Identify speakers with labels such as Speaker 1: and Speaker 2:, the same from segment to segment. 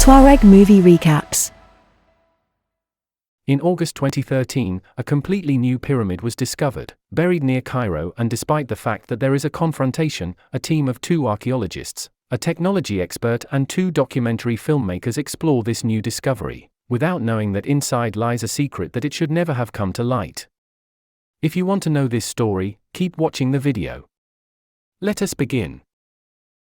Speaker 1: Tuareg movie recaps.
Speaker 2: In August 2013, a completely new pyramid was discovered, buried near Cairo, and despite the fact that there is a confrontation, a team of 2 archaeologists, a technology expert and 2 documentary filmmakers explore this new discovery, without knowing that inside lies a secret that it should never have come to light. If you want to know this story, keep watching the video. Let us begin.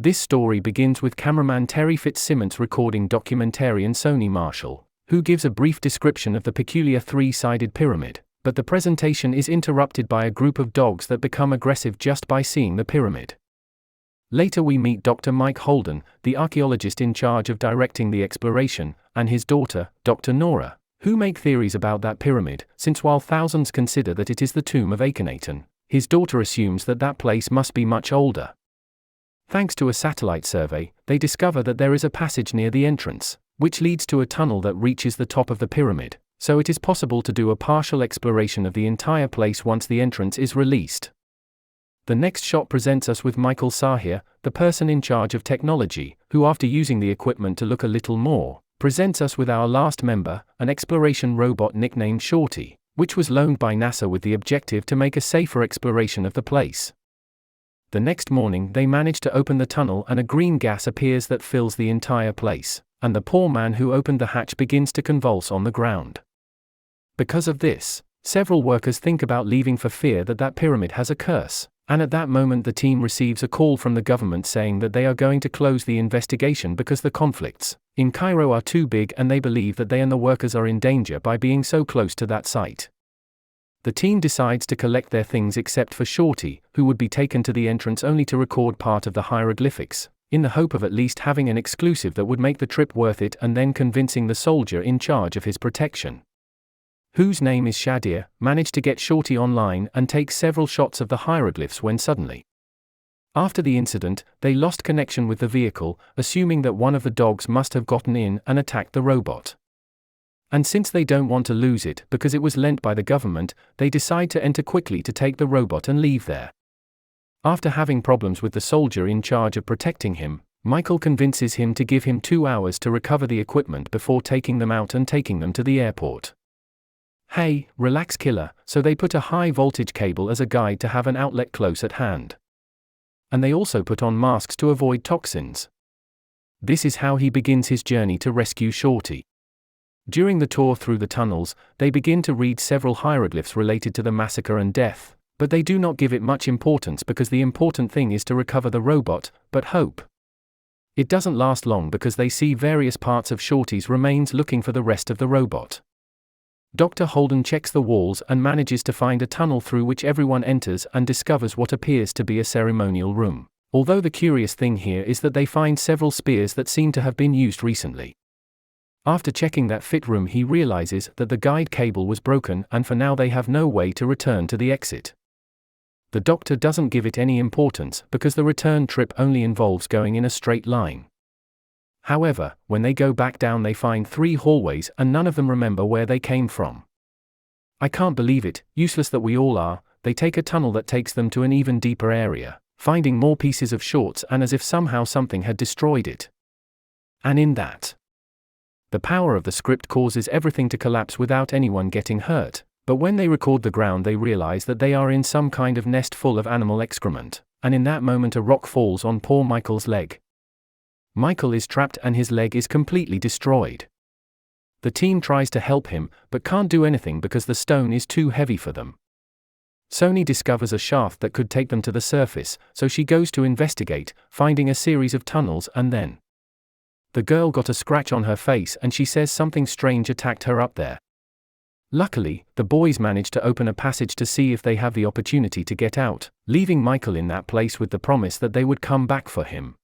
Speaker 2: This story begins with cameraman Terry Fitzsimmons recording documentarian Sony Marshall, who gives a brief description of the peculiar 3-sided pyramid, but the presentation is interrupted by a group of dogs that become aggressive just by seeing the pyramid. Later we meet Dr. Mike Holden, the archaeologist in charge of directing the exploration, and his daughter, Dr. Nora, who make theories about that pyramid, since while thousands consider that it is the tomb of Akhenaten, his daughter assumes that that place must be much older. Thanks to a satellite survey, they discover that there is a passage near the entrance, which leads to a tunnel that reaches the top of the pyramid, so it is possible to do a partial exploration of the entire place once the entrance is released. The next shot presents us with Michael Sahir, the person in charge of technology, who after using the equipment to look a little more, presents us with our last member, an exploration robot nicknamed Shorty, which was loaned by NASA with the objective to make a safer exploration of the place. The next morning they manage to open the tunnel and a green gas appears that fills the entire place, and the poor man who opened the hatch begins to convulse on the ground. Because of this, several workers think about leaving for fear that that pyramid has a curse, and at that moment the team receives a call from the government saying that they are going to close the investigation because the conflicts in Cairo are too big and they believe that they and the workers are in danger by being so close to that site. The team decides to collect their things except for Shorty, who would be taken to the entrance only to record part of the hieroglyphics, in the hope of at least having an exclusive that would make the trip worth it and then convincing the soldier in charge of his protection, whose name is Shadir, managed to get Shorty online and take several shots of the hieroglyphs when suddenly, after the incident, they lost connection with the vehicle, assuming that one of the dogs must have gotten in and attacked the robot. And since they don't want to lose it because it was lent by the government, they decide to enter quickly to take the robot and leave there. After having problems with the soldier in charge of protecting him, Michael convinces him to give him 2 hours to recover the equipment before taking them out and taking them to the airport. Hey, relax killer, so they put a high voltage cable as a guide to have an outlet close at hand. And they also put on masks to avoid toxins. This is how he begins his journey to rescue Shorty. During the tour through the tunnels, they begin to read several hieroglyphs related to the massacre and death, but they do not give it much importance because the important thing is to recover the robot, but hope. It doesn't last long because they see various parts of Shorty's remains looking for the rest of the robot. Dr. Holden checks the walls and manages to find a tunnel through which everyone enters and discovers what appears to be a ceremonial room, although the curious thing here is that they find several spears that seem to have been used recently. After checking that fit room he realizes that the guide cable was broken and for now they have no way to return to the exit. The doctor doesn't give it any importance because the return trip only involves going in a straight line. However, when they go back down they find 3 hallways and none of them remember where they came from. I can't believe it, useless that we all are. They take a tunnel that takes them to an even deeper area, finding more pieces of Shorts and as if somehow something had destroyed it. And in that, the power of the script causes everything to collapse without anyone getting hurt, but when they record the ground they realize that they are in some kind of nest full of animal excrement, and in that moment a rock falls on poor Michael's leg. Michael is trapped and his leg is completely destroyed. The team tries to help him, but can't do anything because the stone is too heavy for them. Sony discovers a shaft that could take them to the surface, so she goes to investigate, finding a series of tunnels and then the girl got a scratch on her face and she says something strange attacked her up there. Luckily, the boys manage to open a passage to see if they have the opportunity to get out, leaving Michael in that place with the promise that they would come back for him.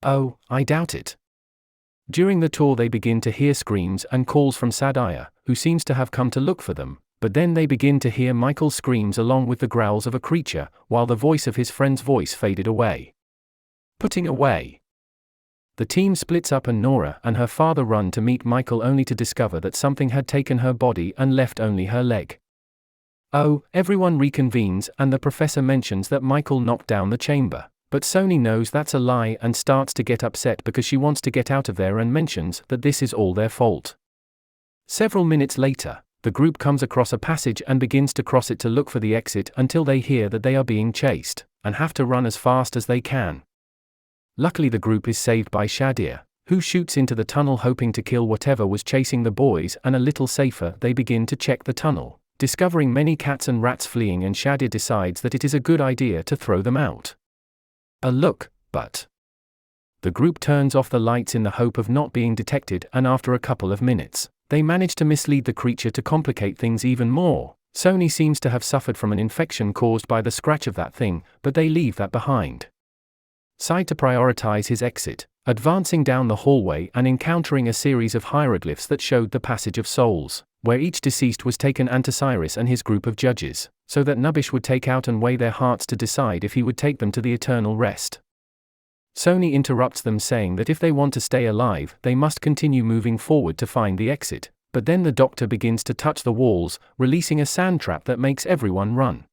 Speaker 2: Oh, I doubt it. During the tour they begin to hear screams and calls from Sadia, who seems to have come to look for them, but then they begin to hear Michael's screams along with the growls of a creature, while the voice of his friend's voice faded away. Putting away. The team splits up and Nora and her father run to meet Michael only to discover that something had taken her body and left only her leg. Oh, everyone reconvenes and the professor mentions that Michael knocked down the chamber, But Sony knows that's a lie and starts to get upset because she wants to get out of there and mentions that this is all their fault. Several minutes later, the group comes across a passage and begins to cross it to look for the exit until they hear that they are being chased, and have to run as fast as they can. Luckily the group is saved by Shadir, who shoots into the tunnel hoping to kill whatever was chasing the boys, and a little safer they begin to check the tunnel, discovering many cats and rats fleeing, and Shadir decides that it is a good idea to throw them out. But the group turns off the lights in the hope of not being detected, and after a couple of minutes, they manage to mislead the creature to complicate things even more. Sony seems to have suffered from an infection caused by the scratch of that thing, but they leave that behind. Side to prioritize his exit, advancing down the hallway and encountering a series of hieroglyphs that showed the passage of souls, where each deceased was taken to Cyrus and his group of judges, so that Nubish would take out and weigh their hearts to decide if he would take them to the eternal rest. Sony interrupts them, saying that if they want to stay alive, they must continue moving forward to find the exit, but then the Doctor begins to touch the walls, releasing a sand trap that makes everyone run.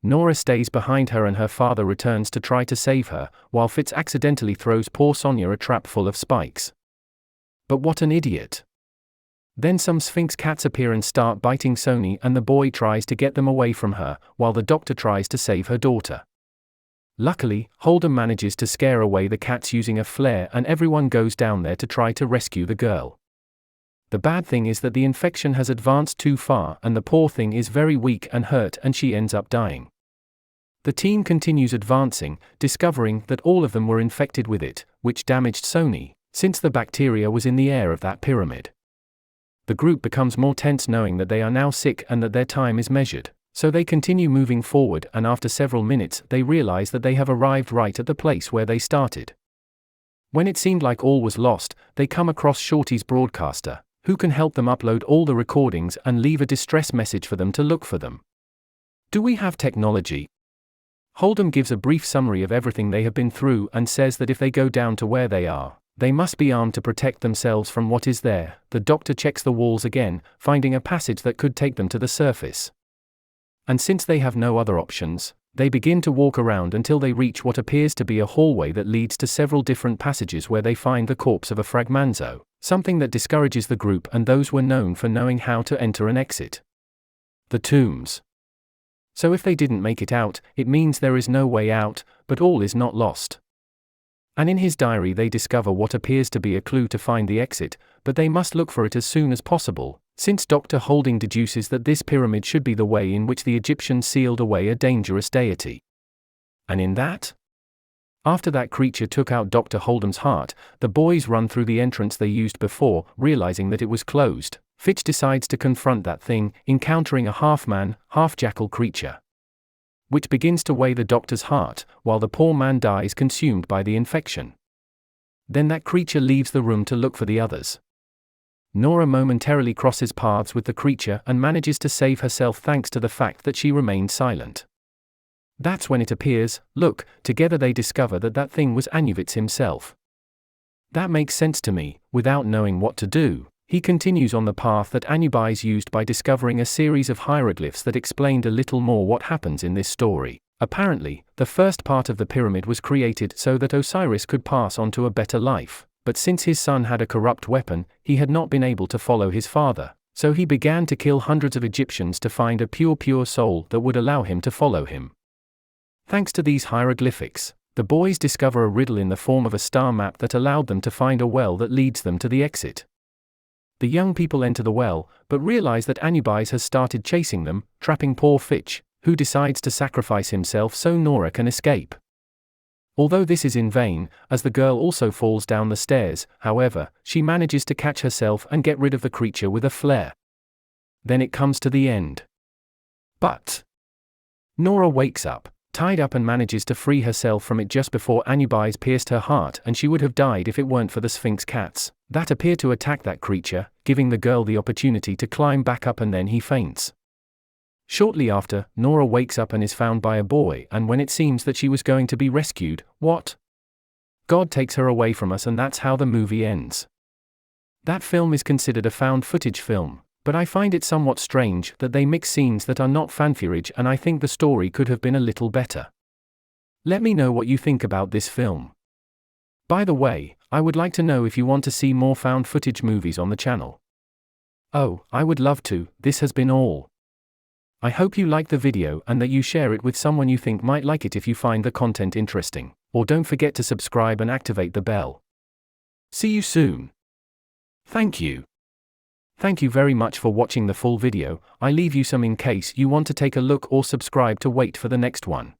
Speaker 2: Nora stays behind her and her father returns to try to save her, while Fitz accidentally throws poor Sonia a trap full of spikes. But what an idiot! Then some Sphinx cats appear and start biting Sony, and the boy tries to get them away from her, while the Doctor tries to save her daughter. Luckily, Holden manages to scare away the cats using a flare, and everyone goes down there to try to rescue the girl. The bad thing is that the infection has advanced too far and the poor thing is very weak and hurt, and she ends up dying. The team continues advancing, discovering that all of them were infected with it, which damaged Sony, since the bacteria was in the air of that pyramid. The group becomes more tense knowing that they are now sick and that their time is measured, so they continue moving forward, and after several minutes they realize that they have arrived right at the place where they started. When it seemed like all was lost, they come across Shorty's broadcaster, who can help them upload all the recordings and leave a distress message for them to look for them. Do we have technology? Holden gives a brief summary of everything they have been through and says that if they go down to where they are, they must be armed to protect themselves from what is there. The Doctor checks the walls again, finding a passage that could take them to the surface. And since they have no other options, they begin to walk around until they reach what appears to be a hallway that leads to several different passages where they find the corpse of a Fragmanzo, something that discourages the group and those who are known for knowing how to enter and exit. The tombs. So if they didn't make it out, it means there is no way out, but all is not lost. And in his diary they discover what appears to be a clue to find the exit, but they must look for it as soon as possible, since Dr. Holding deduces that this pyramid should be the way in which the Egyptians sealed away a dangerous deity. And in that? After that creature took out Dr. Holdham's heart, the boys run through the entrance they used before, realizing that it was closed. Fitch decides to confront that thing, encountering a half-man, half-jackal creature, which begins to weigh the Doctor's heart, while the poor man dies consumed by the infection. Then that creature leaves the room to look for the others. Nora momentarily crosses paths with the creature and manages to save herself thanks to the fact that she remained silent. That's when it appears. Look, together they discover that that thing was Anuvitz himself. That makes sense to me. Without knowing what to do, he continues on the path that Anubis used by discovering a series of hieroglyphs that explained a little more what happens in this story. Apparently, the first part of the pyramid was created so that Osiris could pass on to a better life, but since his son had a corrupt weapon, he had not been able to follow his father, so he began to kill hundreds of Egyptians to find a pure soul that would allow him to follow him. Thanks to these hieroglyphics, the boys discover a riddle in the form of a star map that allowed them to find a well that leads them to the exit. The young people enter the well, but realize that Anubis has started chasing them, trapping poor Fitch, who decides to sacrifice himself so Nora can escape. Although this is in vain, as the girl also falls down the stairs, however, she manages to catch herself and get rid of the creature with a flare. Then it comes to the end. But Nora wakes up, tied up, and manages to free herself from it just before Anubis pierced her heart, and she would have died if it weren't for the Sphinx cats that appear to attack that creature, giving the girl the opportunity to climb back up, and then he faints. Shortly after, Nora wakes up and is found by a boy, and when it seems that she was going to be rescued, what? God takes her away from us, and that's how the movie ends. That film is considered a found footage film, but I find it somewhat strange that they mix scenes that are not fan footage, and I think the story could have been a little better. Let me know what you think about this film. By the way, I would like to know if you want to see more found footage movies on the channel. Oh, I would love to. This has been all. I hope you like the video and that you share it with someone you think might like it if you find the content interesting, or don't forget to subscribe and activate the bell. See you soon. Thank you. Thank you very much for watching the full video. I leave you some in case you want to take a look or subscribe to wait for the next one.